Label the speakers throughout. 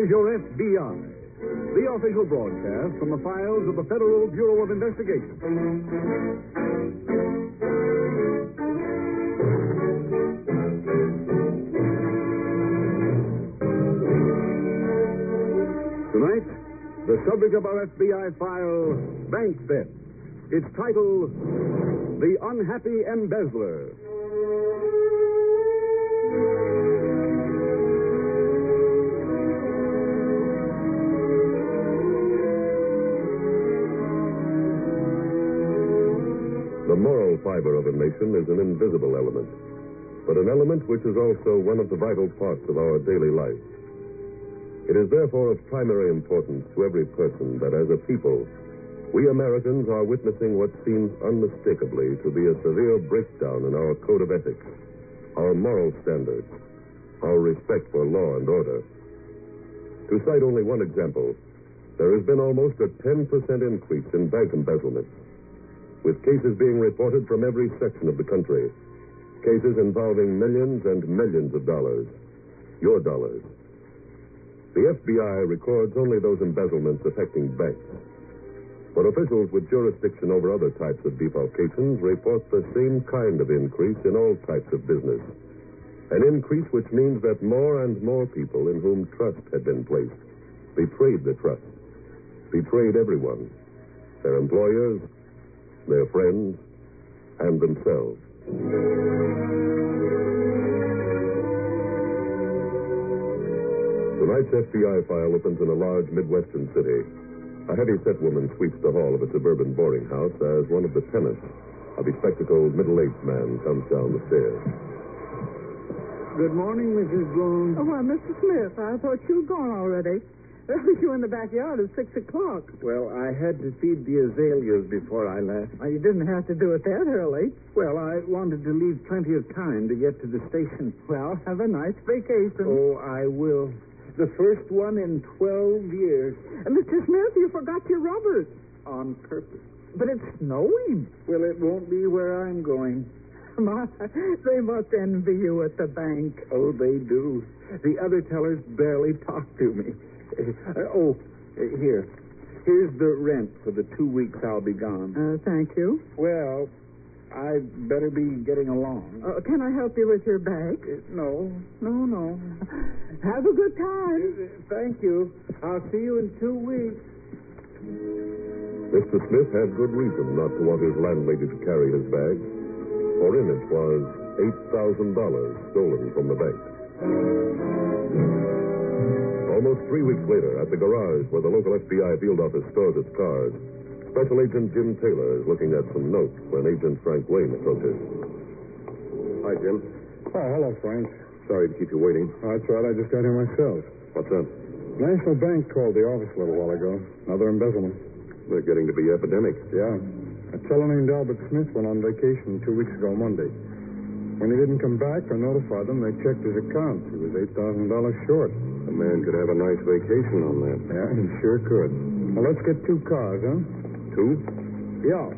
Speaker 1: is your FBI, the official broadcast from the files of the Federal Bureau of Investigation. Tonight, the subject of our FBI file, Bank Theft. Its title, The Unhappy Embezzler.
Speaker 2: The moral fiber of a nation is an invisible element, but an element which is also one of the vital parts of our daily life. It is therefore of primary importance to every person that as a people, we Americans are witnessing what seems unmistakably to be a severe breakdown in our code of ethics, our moral standards, our respect for law and order. To cite only one example, there has been almost a 10% increase in bank embezzlement, with cases being reported from every section of the country, cases involving millions and millions of dollars, your dollars. The FBI records only those embezzlements affecting banks, but officials with jurisdiction over other types of defalcations report the same kind of increase in all types of business, an increase which means that more and more people in whom trust had been placed betrayed the trust, betrayed everyone, their employers, their friends, and themselves. Tonight's FBI file opens in a large Midwestern city. A heavy-set woman sweeps the hall of a suburban boarding house as one of the tenants, a bespectacled middle-aged man, comes down the stairs.
Speaker 1: Good morning, Mrs. Boone.
Speaker 3: Oh, why, Mr. Smith, I thought you were gone already. You were in the backyard at 6 o'clock.
Speaker 1: Well, I had to feed the azaleas before I left.
Speaker 3: Well, you didn't have to do it that early.
Speaker 1: Well, I wanted to leave plenty of time to get to the station.
Speaker 3: Well, have a nice vacation.
Speaker 1: Oh, I will. The first one in 12 years.
Speaker 3: Mr. Smith, you forgot your rubbers.
Speaker 1: On purpose.
Speaker 3: But it's snowing.
Speaker 1: Well, it won't be where I'm going.
Speaker 3: My, they must envy you at the bank.
Speaker 1: Oh, they do. The other tellers barely talk to me. Here. Here's the rent for the 2 weeks I'll be gone.
Speaker 3: Thank you.
Speaker 1: Well, I'd better be getting along.
Speaker 3: Can I help you with your bag?
Speaker 1: No.
Speaker 3: Have a good time.
Speaker 1: Thank you. I'll see you in 2 weeks.
Speaker 2: Mr. Smith had good reason not to want his landlady to carry his bag, for in it was $8,000 stolen from the bank. Almost 3 weeks later, at the garage where the local FBI field office stores its cars, Special Agent Jim Taylor is looking at some notes when Agent Frank Wayne approaches. Hi, Jim.
Speaker 4: Oh, hello, Frank.
Speaker 2: Sorry to keep you waiting.
Speaker 4: That's right. I just got here myself.
Speaker 2: What's that?
Speaker 4: National Bank called the office a little while ago. Another embezzlement.
Speaker 2: They're getting to be epidemic.
Speaker 4: Yeah. A fellow named Albert Smith went on vacation 2 weeks ago Monday. When he didn't come back or notify them, they checked his account. He was $8,000 short.
Speaker 2: A man could have a nice vacation on that.
Speaker 4: Yeah, he sure could. Well, let's get 2 cars, huh?
Speaker 2: 2?
Speaker 4: Yeah.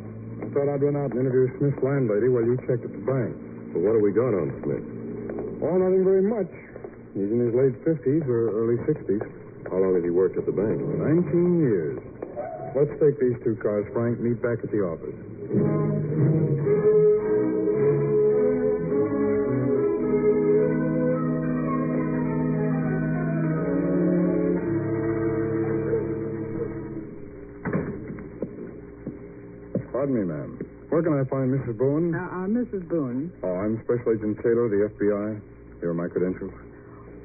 Speaker 4: I thought I'd run out and interview Smith's landlady while you checked at the bank.
Speaker 2: Well, what have we got on Smith?
Speaker 4: Oh, nothing very much. He's in his late 50s or early 60s.
Speaker 2: How long has he worked at the bank?
Speaker 4: 19 years. Let's take these 2 cars, Frank, meet back at the office. Pardon me, ma'am. Where can I find Mrs. Boone?
Speaker 3: Mrs. Boone.
Speaker 4: Oh, I'm Special Agent Taylor, the FBI. Here are my credentials.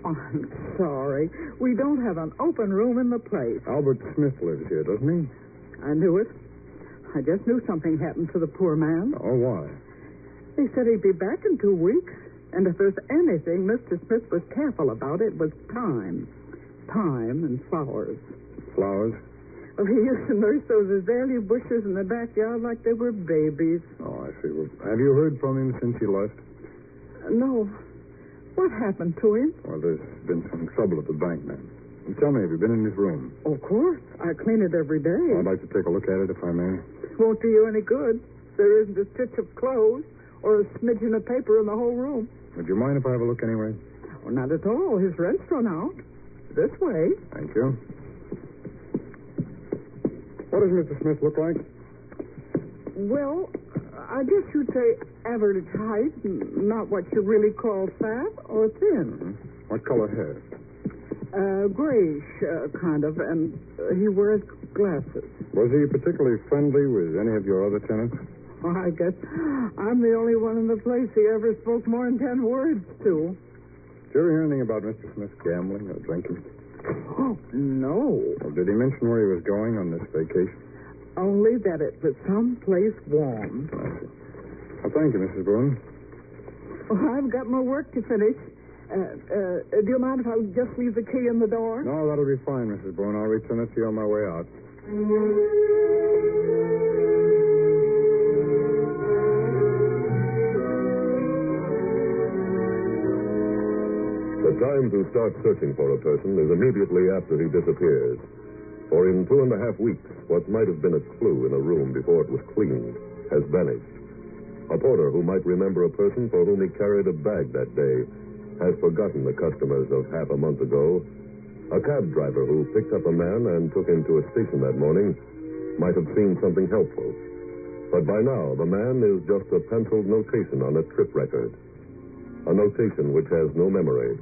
Speaker 3: Oh, I'm sorry. We don't have an open room in the place.
Speaker 4: Albert Smith lives here, doesn't he?
Speaker 3: I knew it. I just knew something happened to the poor man.
Speaker 4: Oh, why?
Speaker 3: They said he'd be back in 2 weeks. And if there's anything Mr. Smith was careful about, it was time. Time and flowers.
Speaker 4: Flowers?
Speaker 3: Well, he used to nurse those azalea bushes in the backyard like they were babies.
Speaker 4: Oh, I see. Well, have you heard from him since he left?
Speaker 3: No. What happened to him?
Speaker 4: Well, there's been some trouble at the bank, ma'am. Tell me, have you been in his room?
Speaker 3: Oh, of course. I clean it every day.
Speaker 4: I'd like to take a look at it, if I may.
Speaker 3: Won't do you any good. There isn't a stitch of clothes or a smidgen of paper in the whole room.
Speaker 4: Would you mind if I have a look anyway?
Speaker 3: Oh, not at all. His rent's run out. This way.
Speaker 4: Thank you. What does Mr. Smith look like?
Speaker 3: Well, I guess you'd say average height, not what you really call fat or thin.
Speaker 4: What color hair?
Speaker 3: Grayish, kind of, and he wears glasses.
Speaker 4: Was he particularly friendly with any of your other tenants?
Speaker 3: Well, I guess I'm the only one in the place he ever spoke more than 10 words to.
Speaker 4: Did you ever hear anything about Mr. Smith gambling or drinking?
Speaker 3: Oh, no.
Speaker 4: Or did he mention where he was going on this vacation?
Speaker 3: Only that it was someplace warm.
Speaker 4: I see. Well, thank you, Mrs. Boone.
Speaker 3: Oh, I've got my work to finish. Do you mind if I just leave the key in the door?
Speaker 4: No, that'll be fine, Mrs. Boone. I'll return it to you on my way out.
Speaker 2: The time to start searching for a person is immediately after he disappears. For in 2.5 weeks, what might have been a clue in a room before it was cleaned has vanished. A porter who might remember a person for whom he carried a bag that day has forgotten the customers of half a month ago. A cab driver who picked up a man and took him to a station that morning might have seen something helpful. But by now, the man is just a penciled notation on a trip record. A notation which has no memory,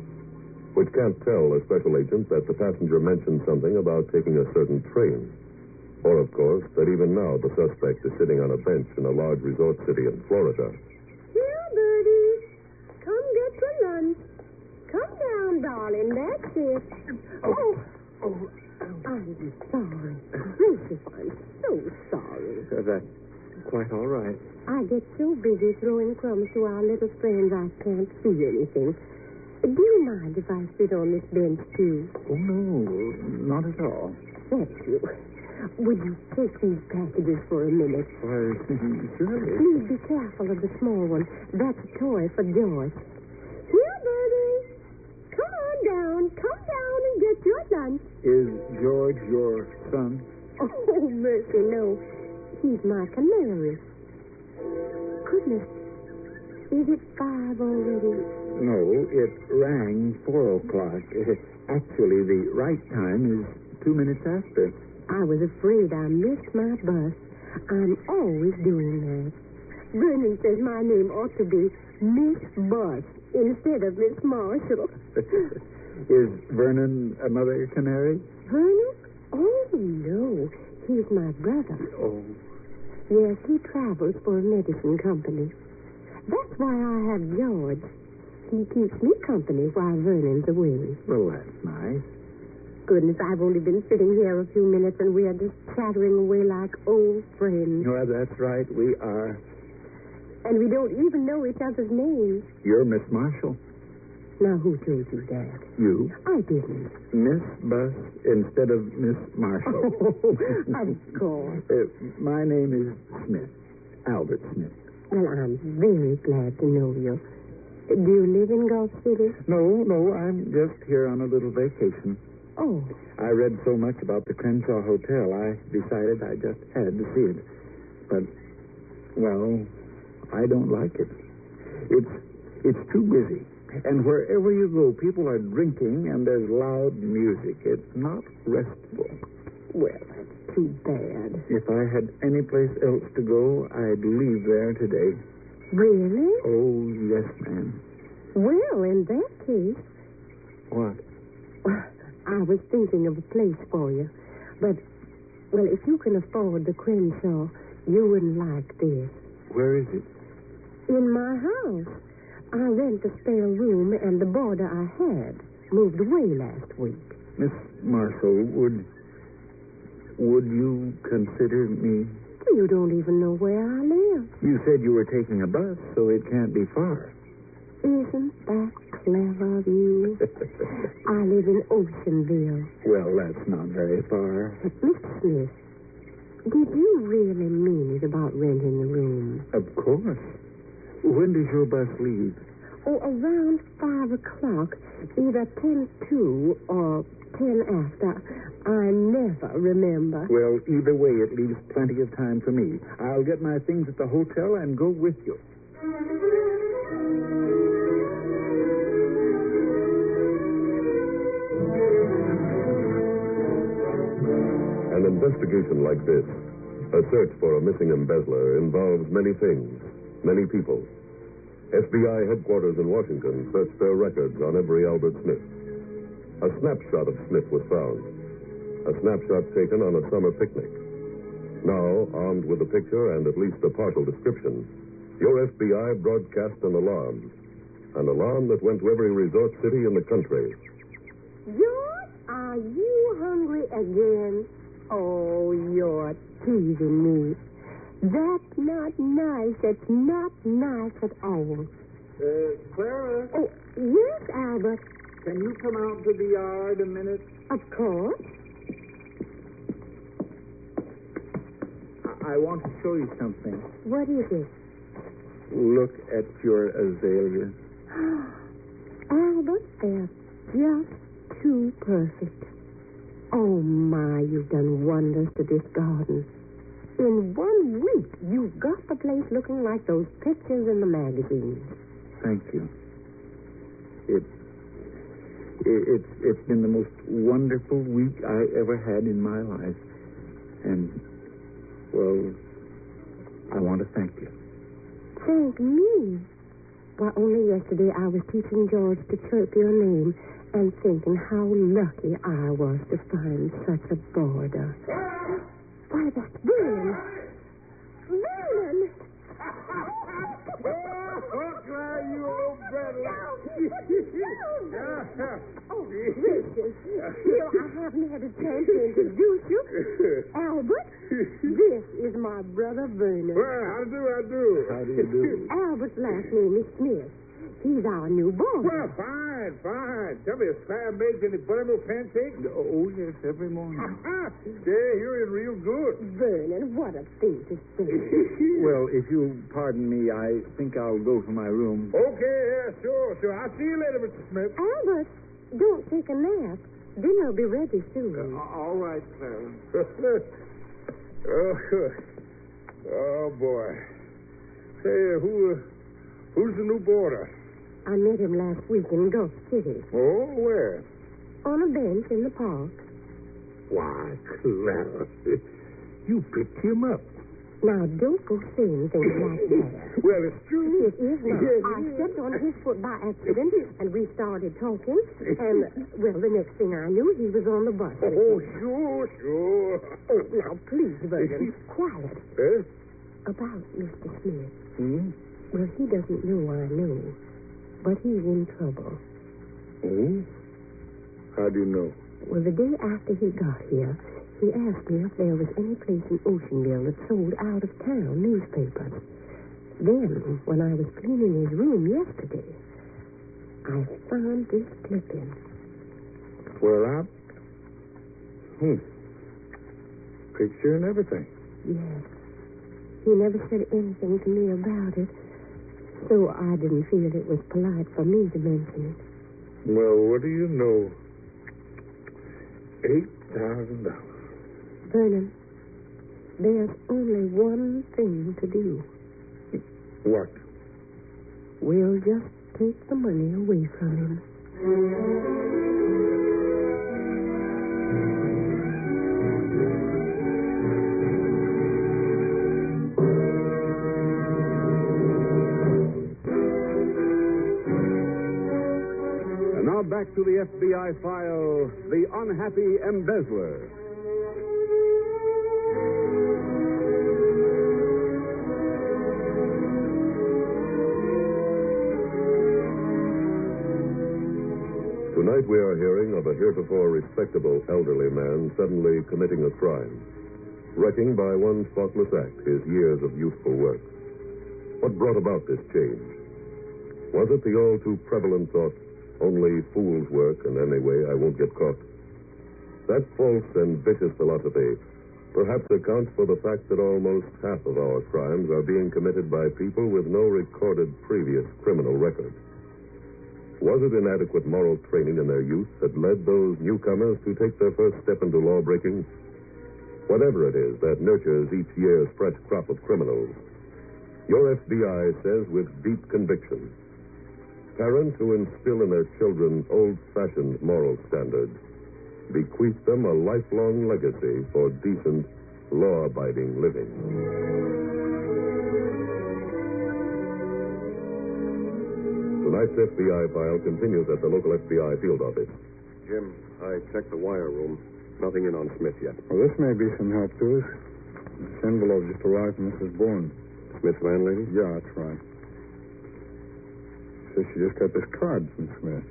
Speaker 2: which can't tell a special agent that the passenger mentioned something about taking a certain train. Or, of course, that even now the suspect is sitting on a bench in a large resort city in Florida.
Speaker 5: Here, Bertie. Come get your lunch. Come down, darling. That's it. I'm sorry. Gracious, I'm so sorry.
Speaker 6: That's quite all right.
Speaker 5: I get so busy throwing crumbs to our little friends I can't see anything. Do you mind if I sit on this bench, too?
Speaker 6: Oh, no, not at all.
Speaker 5: Thank you. Would you take these packages for a minute?
Speaker 6: Why, surely.
Speaker 5: Please be careful of the small one. That's a toy for George. Here, Bertie. Come on down. Come down and get your lunch.
Speaker 6: Is George your son?
Speaker 5: Oh, mercy, no. He's my canary. Goodness. Is it 5 already?
Speaker 6: No, it rang 4 o'clock. Actually, the right time is 2 minutes after.
Speaker 5: I was afraid I missed my bus. I'm always doing that. Vernon says my name ought to be Miss Bus instead of Miss Marshall.
Speaker 6: Is Vernon another canary?
Speaker 5: Vernon? Oh, no. He's my brother.
Speaker 6: Oh.
Speaker 5: Yes, he travels for a medicine company. That's why I have George. He keeps me company while Vernon's away.
Speaker 6: Well, that's nice.
Speaker 5: Goodness, I've only been sitting here a few minutes, and we are just chattering away like old friends.
Speaker 6: Well, that's right, we are.
Speaker 5: And we don't even know each other's names.
Speaker 6: You're Miss Marshall.
Speaker 5: Now, who told you that?
Speaker 6: You?
Speaker 5: I didn't.
Speaker 6: Miss Bus instead of Miss Marshall.
Speaker 5: Of course.
Speaker 6: My name is Smith. Albert Smith.
Speaker 5: Well, I'm very glad to know you. Do you live in Gulf City?
Speaker 6: No, I'm just here on a little vacation.
Speaker 5: Oh.
Speaker 6: I read so much about the Crenshaw Hotel, I decided I just had to see it. But, well, I don't like it. It's too busy. And wherever you go, people are drinking and there's loud music. It's not restful.
Speaker 5: Well, that's too bad.
Speaker 6: If I had any place else to go, I'd leave there today.
Speaker 5: Really?
Speaker 6: Oh, yes, ma'am.
Speaker 5: Well, in that case...
Speaker 6: What?
Speaker 5: I was thinking of a place for you. But, well, if you can afford the Crenshaw, you wouldn't like this.
Speaker 6: Where is it?
Speaker 5: In my house. I rent a spare room, and the boarder I had moved away last week.
Speaker 6: Miss Marshall, would you consider me?
Speaker 5: You don't even know where I live.
Speaker 6: You said you were taking a bus, so it can't be far.
Speaker 5: Isn't that clever of you? I live in Oceanville.
Speaker 6: Well, that's not very far.
Speaker 5: Mr. Smith, did you really mean it about renting a room?
Speaker 6: Of course. When does your bus leave?
Speaker 5: Oh, around 5 o'clock, either 10:02 or 10 after. I never remember.
Speaker 6: Well, either way, it leaves plenty of time for me. I'll get my things at the hotel and go with you.
Speaker 2: investigation like this, a search for a missing embezzler, involves many things, many people. FBI headquarters in Washington searched their records on every Albert Smith. A snapshot of Smith was found. A snapshot taken on a summer picnic. Now, armed with the picture and at least a partial description, your FBI broadcast an alarm. An alarm that went to every resort city in the country.
Speaker 5: George, are you hungry again? Oh, you're teasing me. That's not nice. That's not nice at all.
Speaker 6: Clara,
Speaker 5: Oh, yes, Albert.
Speaker 6: can you come out to the yard a minute?
Speaker 5: Of course.
Speaker 6: I want to show you something.
Speaker 5: What is it?
Speaker 6: Look at your azaleas.
Speaker 5: Albert, they're just too perfect. Oh, my, you've done wonders to this garden. In 1 week, you've got the place looking like those pictures in the magazines.
Speaker 6: Thank you. It's been the most wonderful week I ever had in my life. And, well, I want to thank you.
Speaker 5: Thank me. Why, only yesterday I was teaching George to chirp your name and thinking how lucky I was to find such a boarder. Why, that's Vernon. Vernon!
Speaker 4: You old brother.
Speaker 5: Oh, gracious. Still, I haven't had a chance to introduce you. Albert, this is my brother Vernon.
Speaker 4: Well, how do?
Speaker 6: How do you do?
Speaker 5: Albert's last name is Smith. He's our new boy.
Speaker 4: Well, fine. Tell me, has Sam made any buttermilk pancakes?
Speaker 6: Oh, yes, every morning.
Speaker 4: Yeah, you're in real good.
Speaker 5: Vernon, what a thing to say.
Speaker 6: Well, if you'll pardon me, I think I'll go to my room.
Speaker 4: Okay, yeah, sure. I'll see you later, Mr. Smith.
Speaker 5: Albert, don't take a nap. Dinner'll be ready soon.
Speaker 6: All right, Clara.
Speaker 4: Oh, boy. Say, who's the new boarder?
Speaker 5: I met him last week in Gulf City.
Speaker 4: Oh, where?
Speaker 5: On a bench in the park.
Speaker 4: Why, Clara, you picked him up.
Speaker 5: Now, don't go saying things like that.
Speaker 4: Well, it's true.
Speaker 5: It is not. I stepped on his foot by accident, and we started talking. And, well, the next thing I knew, he was on the bus.
Speaker 4: Oh, sure.
Speaker 5: Oh, now, please, Vernon, quiet.
Speaker 4: Eh?
Speaker 5: About Mr. Smith.
Speaker 4: Hmm?
Speaker 5: Well, he doesn't know I know, but he's in trouble.
Speaker 4: Hmm? How do you know?
Speaker 5: Well, the day after he got here, he asked me if there was any place in Oceanville that sold out-of-town newspapers. Then, when I was cleaning his room yesterday, I found this clipping.
Speaker 4: Well, picture and everything.
Speaker 5: Yes. He never said anything to me about it, so I didn't feel it was polite for me to mention it.
Speaker 4: Well, what do you know? $8,000.
Speaker 5: Vernon, there's only one thing to do.
Speaker 4: What?
Speaker 5: We'll just take the money away from him.
Speaker 1: And now back to the FBI file, The Unhappy Embezzler.
Speaker 2: Tonight we are hearing of a heretofore respectable elderly man suddenly committing a crime, wrecking by one thoughtless act his years of youthful work. What brought about this change? Was it the all too prevalent thought, only fools work and anyway I won't get caught? That false and vicious philosophy perhaps accounts for the fact that almost half of our crimes are being committed by people with no recorded previous criminal record. Was it inadequate moral training in their youth that led those newcomers to take their first step into law-breaking? Whatever it is that nurtures each year's fresh crop of criminals, your FBI says with deep conviction, parents who instill in their children old-fashioned moral standards bequeath them a lifelong legacy for decent, law-abiding living. Tonight's FBI file continues at the local FBI field office.
Speaker 7: Jim, I checked the wire room. Nothing in on Smith yet.
Speaker 4: Well, this may be some help to us. This envelope just arrived from Mrs. Bourne.
Speaker 7: Smith's landlady?
Speaker 4: Yeah, that's right. Says she just got this card from Smith.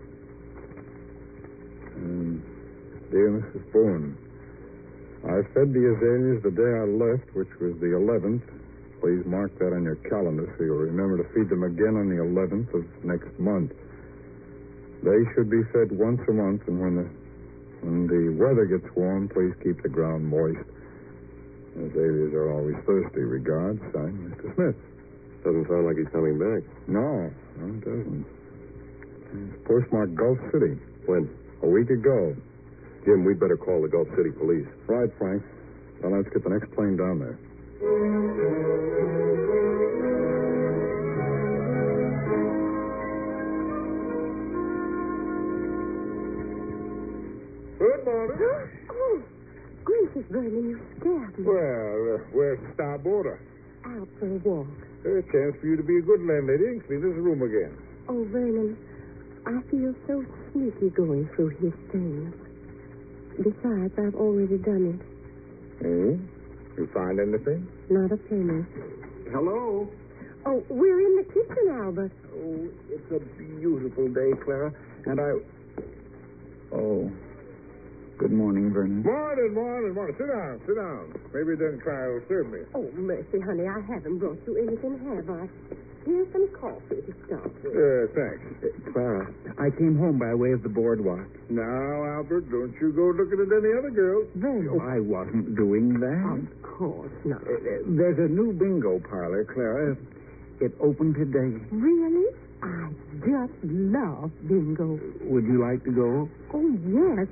Speaker 4: Dear Mrs. Bourne, I fed the azaleas the day I left, which was the 11th. Please mark that on your calendar so you'll remember to feed them again on the 11th of next month. They should be fed once a month, and when the weather gets warm, please keep the ground moist. Azaleas are always thirsty. Regards, signed, Mr. Smith.
Speaker 7: Doesn't sound like he's coming back.
Speaker 4: No, it doesn't. It's postmarked Gulf City.
Speaker 7: When?
Speaker 4: A week ago.
Speaker 7: Jim, we'd better call the Gulf City police.
Speaker 4: Right, Frank. Well, let's get the next plane down there.
Speaker 8: Good morning.
Speaker 5: Oh, gracious, Vernon, you scared me.
Speaker 8: Well, where's the starboarder?
Speaker 5: Out for a walk.
Speaker 8: A chance for you to be a good landlady and clean this room again.
Speaker 5: Oh, Vernon, I feel so sneaky going through his things. Besides, I've already done it.
Speaker 8: You find anything?
Speaker 5: Not a penny.
Speaker 6: Hello?
Speaker 5: Oh, we're in the kitchen, Albert.
Speaker 6: Oh, it's a beautiful day, Clara. And Oh. Good morning, Vernon.
Speaker 8: Morning. Sit down. Maybe then Clara will serve me.
Speaker 5: Oh, mercy, honey, I haven't brought you anything, have I? Here's some coffee to start with.
Speaker 8: Thanks.
Speaker 6: Clara, I came home by way of the boardwalk.
Speaker 8: Now, Albert, don't you go looking at any other girls.
Speaker 6: No, I wasn't doing that.
Speaker 5: Of course not.
Speaker 6: There's a new bingo parlor, Clara. It opened today.
Speaker 5: Really? I just love bingo.
Speaker 6: Would you like to go?
Speaker 5: Oh, yes.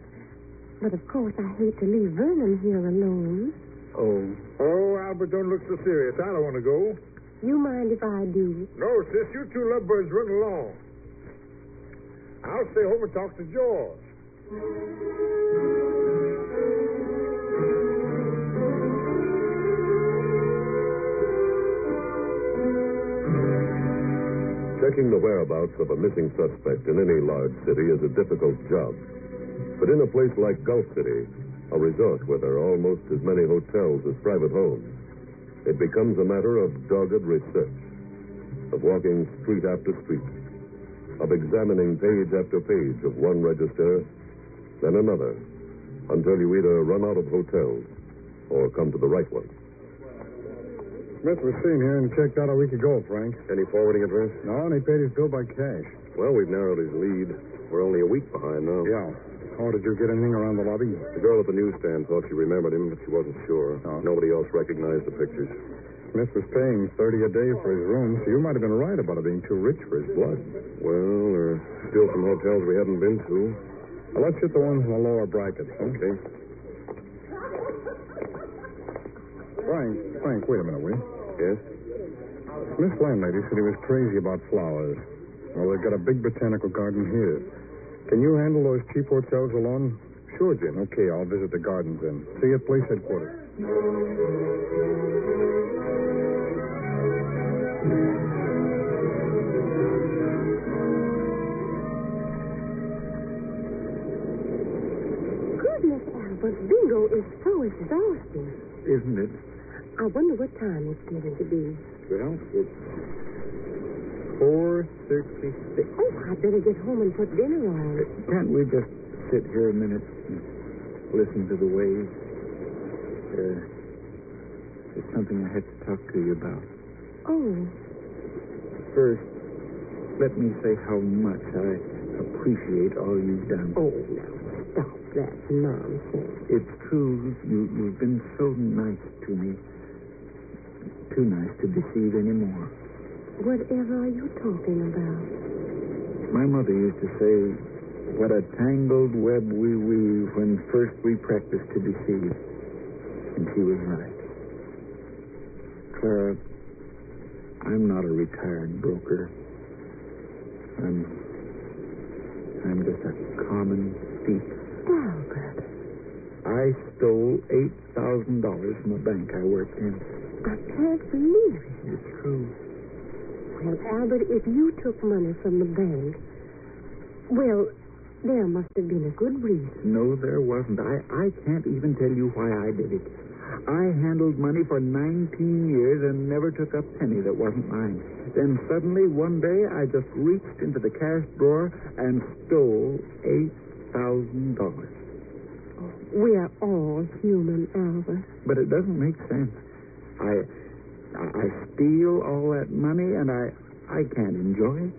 Speaker 5: But, of course, I hate to leave Vernon here alone.
Speaker 8: Oh, Albert, don't look so serious. I don't want to go.
Speaker 5: You mind if I do?
Speaker 8: No, sis, you two lovebirds run along. I'll stay home and talk to George.
Speaker 2: Checking the whereabouts of a missing suspect in any large city is a difficult job. But in a place like Gulf City, a resort where there are almost as many hotels as private homes, it becomes a matter of dogged research, of walking street after street, of examining page after page of one register, then another, until you either run out of hotels or come to the right one.
Speaker 4: Smith was seen here and checked out a week ago, Frank.
Speaker 7: Any forwarding address?
Speaker 4: No, and he paid his bill by cash.
Speaker 7: Well, we've narrowed his lead. We're only a week behind now.
Speaker 4: Yeah. Oh, did you get anything around the lobby?
Speaker 7: The girl at the newsstand thought she remembered him, but she wasn't sure.
Speaker 4: Oh.
Speaker 7: Nobody else recognized the pictures.
Speaker 4: Smith was paying $30 a day for his room, so you might have been right about it being too rich for his blood.
Speaker 7: Well, there are still some hotels we haven't been to.
Speaker 4: Well, let's hit the ones in the lower brackets, huh?
Speaker 7: Okay.
Speaker 4: Frank, wait a minute, will you?
Speaker 7: Yes?
Speaker 4: Smith's landlady said he was crazy about flowers. Well, they've got a big botanical garden here. Can you handle those cheap hotels alone? Sure, Jim. Okay, I'll visit the gardens then. See you at police headquarters.
Speaker 5: Goodness, Albert, bingo is so exhausting.
Speaker 6: Isn't it?
Speaker 5: I wonder what time it's getting to be.
Speaker 6: Well, it's 4:36.
Speaker 5: Oh, I better get home and put dinner on.
Speaker 6: Can't we just sit here a minute and listen to the waves? There's something I had to talk to you about.
Speaker 5: Oh.
Speaker 6: First, let me say how much I appreciate all you've done.
Speaker 5: Oh, now, stop that nonsense.
Speaker 6: It's true. You've been so nice to me. Too nice to deceive anymore.
Speaker 5: Whatever are you talking about?
Speaker 6: My mother used to say, what a tangled web we weave when first we practice to deceive. And she was right. Clara, I'm not a retired broker. I'm just a common thief.
Speaker 5: Albert.
Speaker 6: I stole $8,000 from a bank I worked in.
Speaker 5: I can't believe it.
Speaker 6: It's true.
Speaker 5: Well, Albert, if you took money from the bank, well, there must have been a good reason.
Speaker 6: No, there wasn't. I can't even tell you why I did it. I handled money for 19 years and never took a penny that wasn't mine. Then suddenly, one day, I just reached into the cash drawer and stole $8,000.
Speaker 5: We are all human, Albert.
Speaker 6: But it doesn't make sense. I steal all that money and I can't enjoy it.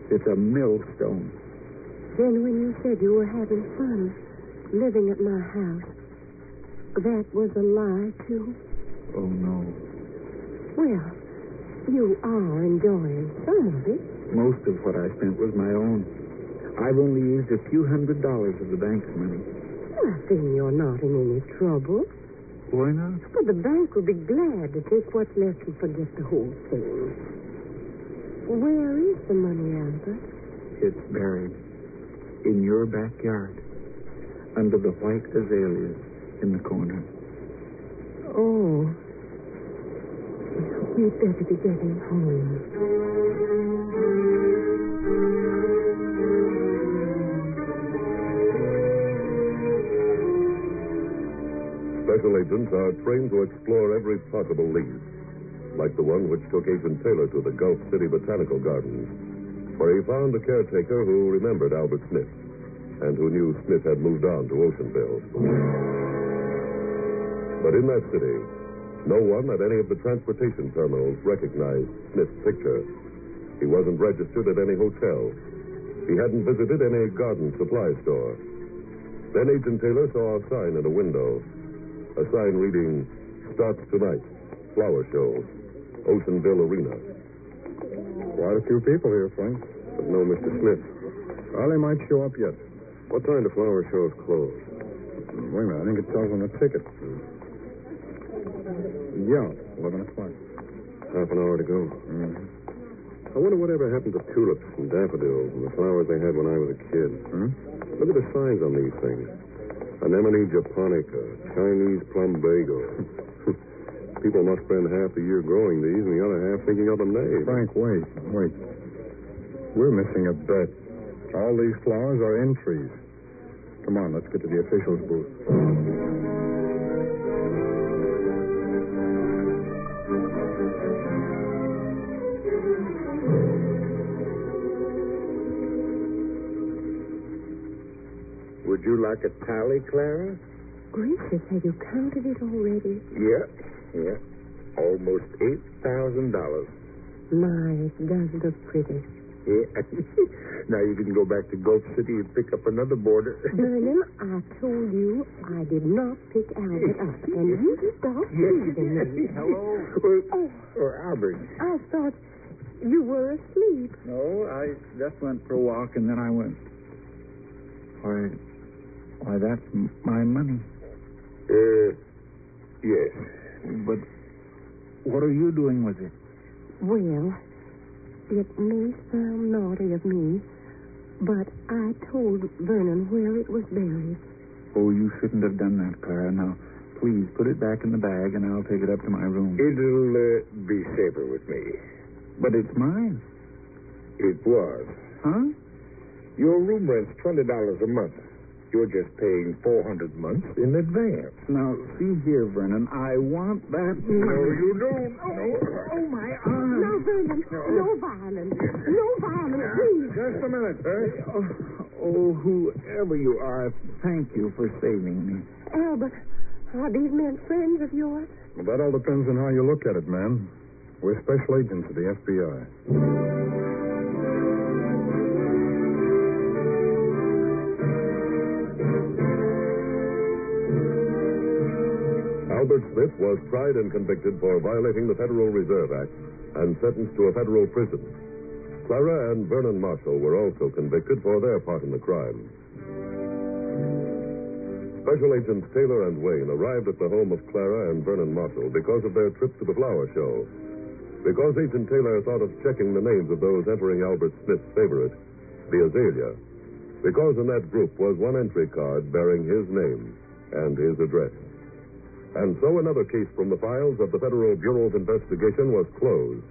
Speaker 6: It's a millstone.
Speaker 5: Then when you said you were having fun living at my house, that was a lie, too?
Speaker 6: Oh, no.
Speaker 5: Well, you are enjoying some of it.
Speaker 6: Most of what I spent was my own. I've only used a few $100s of the bank's money.
Speaker 5: Well, then you're not in any trouble.
Speaker 6: Why not?
Speaker 5: But the bank will be glad to take what's left and forget the whole thing. Where is the money, Albert?
Speaker 6: It's buried in your backyard under the white azaleas in the corner.
Speaker 5: Oh. We'd better be getting home.
Speaker 2: Special agents are trained to explore every possible lead, like the one which took Agent Taylor to the Gulf City Botanical Gardens, where he found a caretaker who remembered Albert Smith and who knew Smith had moved on to Oceanville. But in that city, no one at any of the transportation terminals recognized Smith's picture. He wasn't registered at any hotel. He hadn't visited any garden supply store. Then Agent Taylor saw a sign in a window. A sign reading, "Starts tonight. Flower show. Oceanville Arena."
Speaker 4: Quite a few people here, Frank.
Speaker 7: But no Mr. Smith.
Speaker 4: Well, they might show up yet.
Speaker 7: What time do flower shows close?
Speaker 4: Wait a minute, I think it tells on the ticket. Yeah, 11 o'clock.
Speaker 7: Half an hour to go.
Speaker 4: Mm-hmm.
Speaker 7: I wonder whatever happened to tulips and daffodils and the flowers they had when I was a kid. Look at the signs on these things. Anemone japonica, Chinese plumbago. People must spend half the year growing these and the other half thinking up a name.
Speaker 4: Frank, wait. We're missing a bet. All these flowers are entries. Come on, let's get to the officials' booth.
Speaker 8: Would you like a tally, Clara?
Speaker 5: Gracious, have you counted it already?
Speaker 8: Yeah. Almost $8,000.
Speaker 5: My, it does look pretty.
Speaker 8: Yeah. Now you can go back to Gulf City and pick up another boarder.
Speaker 5: Vernon, I told you I did not pick Albert up, and you stopped teasing me.
Speaker 8: Hello? Albert.
Speaker 5: I thought you were asleep.
Speaker 6: No, I just went for a walk and then I went. Why, that's my money.
Speaker 8: Yes.
Speaker 6: But what are you doing with it?
Speaker 5: Well, it may sound naughty of me, but I told Vernon where it was buried.
Speaker 6: Oh, you shouldn't have done that, Clara. Now, please, put it back in the bag and I'll take it up to my room.
Speaker 8: It'll be safer with me.
Speaker 6: But it's mine.
Speaker 8: It was.
Speaker 6: Huh?
Speaker 8: Your room rent's $20 a month. You're just paying 400 months in advance.
Speaker 6: Now, see here, Vernon, I want that.
Speaker 8: No, you don't.
Speaker 6: Oh, my arm.
Speaker 5: Now, Vernon, no violence. No violence, please.
Speaker 8: Just a minute, sir.
Speaker 6: Oh, whoever you are, thank you for saving me.
Speaker 5: Albert, are these men friends of yours?
Speaker 4: Well, that all depends on how you look at it, ma'am. We're special agents of the FBI.
Speaker 2: Albert Smith was tried and convicted for violating the Federal Reserve Act and sentenced to a federal prison. Clara and Vernon Marshall were also convicted for their part in the crime. Special agents Taylor and Wayne arrived at the home of Clara and Vernon Marshall because of their trip to the flower show. Because Agent Taylor thought of checking the names of those entering Albert Smith's favorite, the azalea. Because in that group was one entry card bearing his name, and his address. And so another case from the files of the Federal Bureau of Investigation was closed.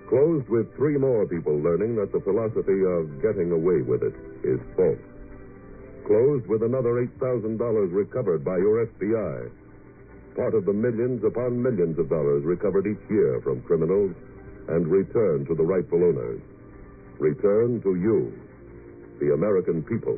Speaker 2: Closed with 3 more people learning that the philosophy of getting away with it is false. Closed with another $8,000 recovered by your FBI. Part of the millions upon millions of dollars recovered each year from criminals and returned to the rightful owners. Returned to you, the American people.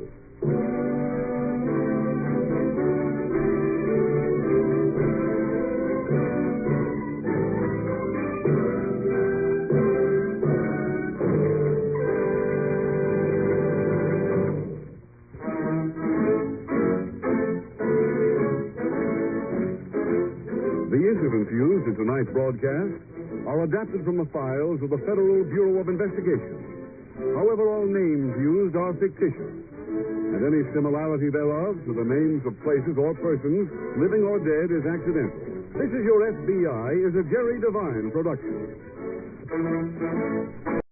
Speaker 1: The incidents used in tonight's broadcast are adapted from the files of the Federal Bureau of Investigation. However, all names used are fictitious, and any similarity thereof to the names of places or persons, living or dead, is accidental. This is Your FBI is a Jerry Devine production.